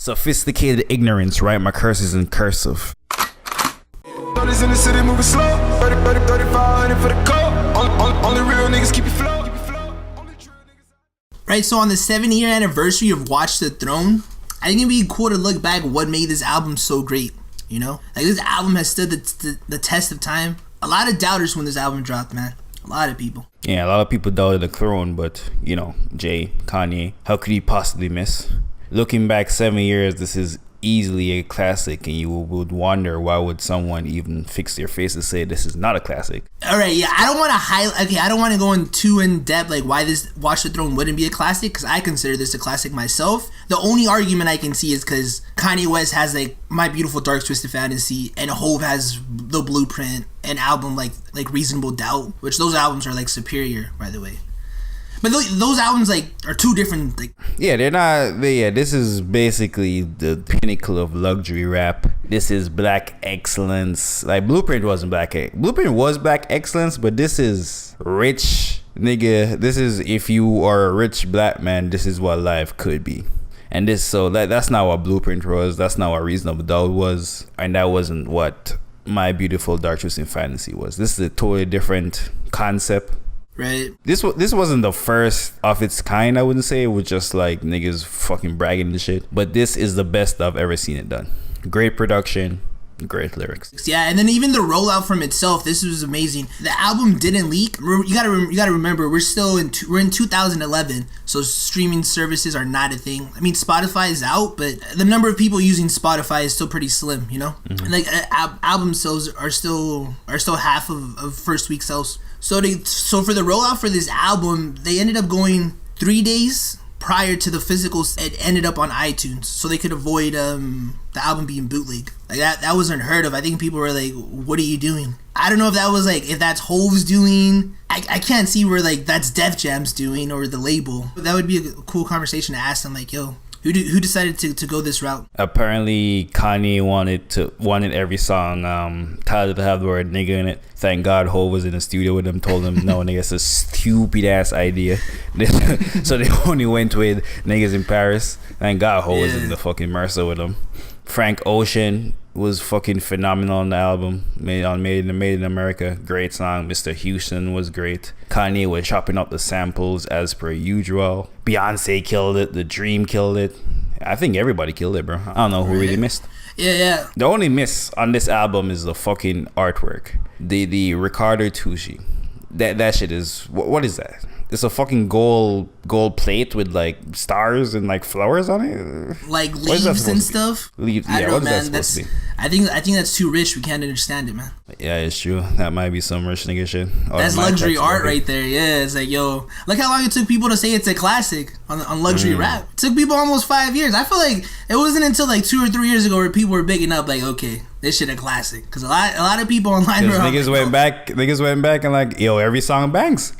Sophisticated ignorance, right? My curse is in cursive. In the city moving slow. 3500 for the coat. Only real niggas keep you flow. Right, so on the 7-year anniversary of Watch the Throne, I think it'd be cool to look back what made this album so great, you know? Like, this album has stood the test of time. A lot of doubters when this album dropped, man. A lot of people. Yeah, a lot of people doubted the throne, but, you know, Jay, Kanye, how could he possibly miss? Looking back 7 years, this is easily a classic, and you would wonder why would someone even fix their face and say this is not a classic. All right, yeah, I don't want to highlight. Okay, I don't want to go in too in depth like why this Watch the Throne wouldn't be a classic, because I consider this a classic myself. The only argument I can see is because Kanye West has like My Beautiful Dark Twisted Fantasy, and Hove has The Blueprint, an album like Reasonable Doubt, which those albums are like superior, by the way. But those albums like are two different. Like, yeah, they're not. This is basically the pinnacle of luxury rap. This is black excellence. Like Blueprint wasn't black. Blueprint was black excellence, but this is rich, nigga. This is if you are a rich black man. This is what life could be. And that's not what Blueprint was. That's not what Reasonable Doubt was, and that wasn't what My Beautiful Dark Twisted Fantasy was. This is a totally different concept. Right. This wasn't the first of its kind, I wouldn't say. It was just like niggas fucking bragging and shit. But this is the best I've ever seen it done. Great production, great lyrics. Yeah, and then even the rollout from itself, this was amazing. The album didn't leak. You gotta remember, we're in 2011, so streaming services are not a thing. I mean, Spotify is out, but the number of people using Spotify is still pretty slim, you know. Mm-hmm. Like album sales are still half of first week sales. So for the rollout for this album, they ended up going 3 days prior to the physicals. It ended up on iTunes, so they could avoid the album being bootleg. Like that was unheard of. I think people were like, "What are you doing?" I don't know if that's Hove's doing. I can't see where like that's Def Jam's doing or the label. But that would be a cool conversation to ask them. Like, yo, who decided to go this route? Apparently, Kanye wanted every song Tyler to have the word nigga in it. Thank God Hov was in the studio with him, told him, no, nigga, it's a stupid ass idea. So they only went with niggas in Paris. Thank God Hov was in the fucking Mercer with him. Frank Ocean was fucking phenomenal on the album. Made in America. Great song. Mr. Houston was great. Kanye was chopping up the samples as per usual. Beyonce killed it. The Dream killed it. I think everybody killed it, bro. I don't know who really missed. Yeah. The only miss on this album is the fucking artwork. The Ricardo Tucci. That shit is what is that? It's a fucking gold plate with like stars and like flowers on it. Like leaves and stuff. Leaves. I Yeah, don't know, what is man. that supposed to be? I think that's too rich. We can't understand it, man. Yeah, it's true. That might be some rich nigga shit. That's luxury art right there. Yeah, it's like, yo, look how long it took people to say it's a classic on luxury rap. It took people almost 5 years. I feel like it wasn't until like 2 or 3 years ago where people were bigging up like, okay, this shit a classic. Because a lot of people online were niggas went back and like, yo, every song bangs.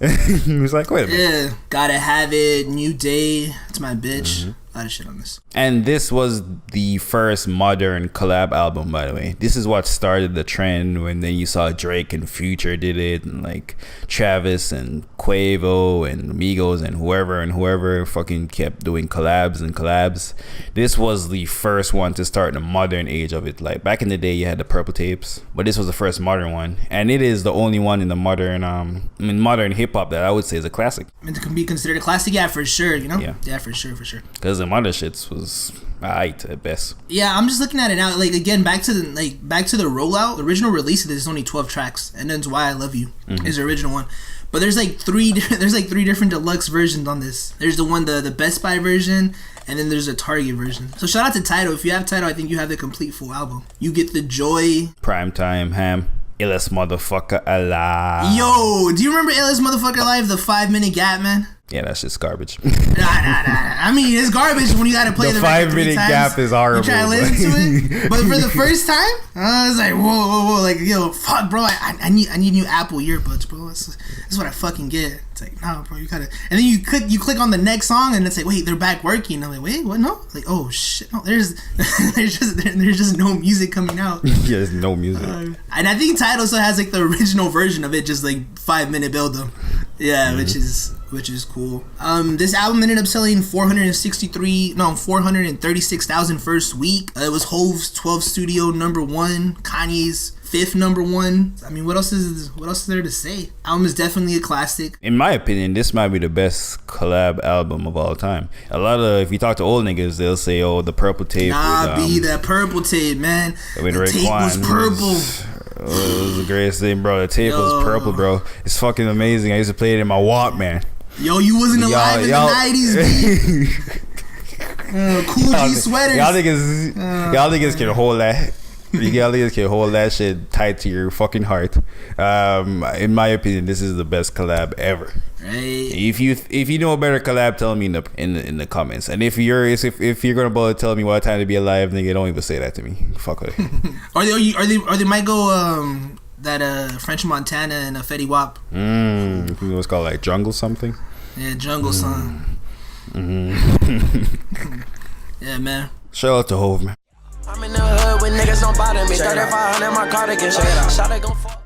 He was like, wait a minute. Yeah, Gotta Have It, New Day, It's My Bitch. A lot of shit on this. And this was the first modern collab album, by the way. This is what started the trend when then you saw Drake and Future did it, and like Travis and Quavo and Migos and whoever fucking kept doing collabs. This was the first one to start the modern age of it. Like back in the day you had the Purple Tapes, but this was the first modern one, and it is the only one in the modern hip hop that I would say is a classic. It can be considered a classic, yeah, for sure, you know? Yeah, for sure. Because the other shits was alright at best. Yeah, I'm just looking at it now. Like again, back to the rollout. The original release of this is only 12 tracks, and that's Why I Love You is the original one. But there's like three different deluxe versions on this. There's the Best Buy version, and then there's a Target version. So shout out to Tidal. If you have Tidal, I think you have the complete full album. You get the Joy, Primetime, Ham, Illest Motherfucker Alive. Yo, do you remember Illest Motherfucker Alive? The 5-minute gap, man. Yeah, that's just garbage. Nah. I mean, it's garbage when you gotta play the 5-minute gap is horrible. You try to listen to it, but for the first time, I was like, whoa, like, yo, fuck, bro, I need new Apple earbuds, bro. That's what I fucking get. It's like, nah, bro, you gotta. And then you click on the next song, and it's like, wait, they're back working. I'm like, wait, what? No, like, oh shit, no, there's just no music coming out. Yeah, there's no music. And I think Tidal still has like the original version of it, just like 5-minute build up. Yeah, which is which is cool. This album ended up selling 436,000 first week. It was Hov's 12th studio #1, Kanye's 5th #1. I mean, what else is there to say? Album is definitely a classic. In my opinion, this might be the best collab album of all time. A lot of, if you talk to old niggas, they'll say, "Oh, the Purple Tape." Nah, that Purple Tape, man. The tape was purple. It was the greatest thing, bro. The tape was purple, bro. It's fucking amazing. I used to play it in my Walkman. Yo, you wasn't alive in the 90s, B. Cool G sweaters. Y'all niggas can hold that. Y'all niggas can hold that shit tight to your fucking heart. In my opinion, this is the best collab ever. Right. If you know a better collab, tell me in the comments. And if you're gonna bother tell me what time to be alive, nigga, don't even say that to me. Fuck it. Or they might go that French Montana and Fetty Wap. It was called like Jungle something. Yeah, Jungle song. Yeah, man. Shout out to Hov, man. I'm in the hood with niggas don't bother me. 3500 my cardigan. Shot it gon' fuck.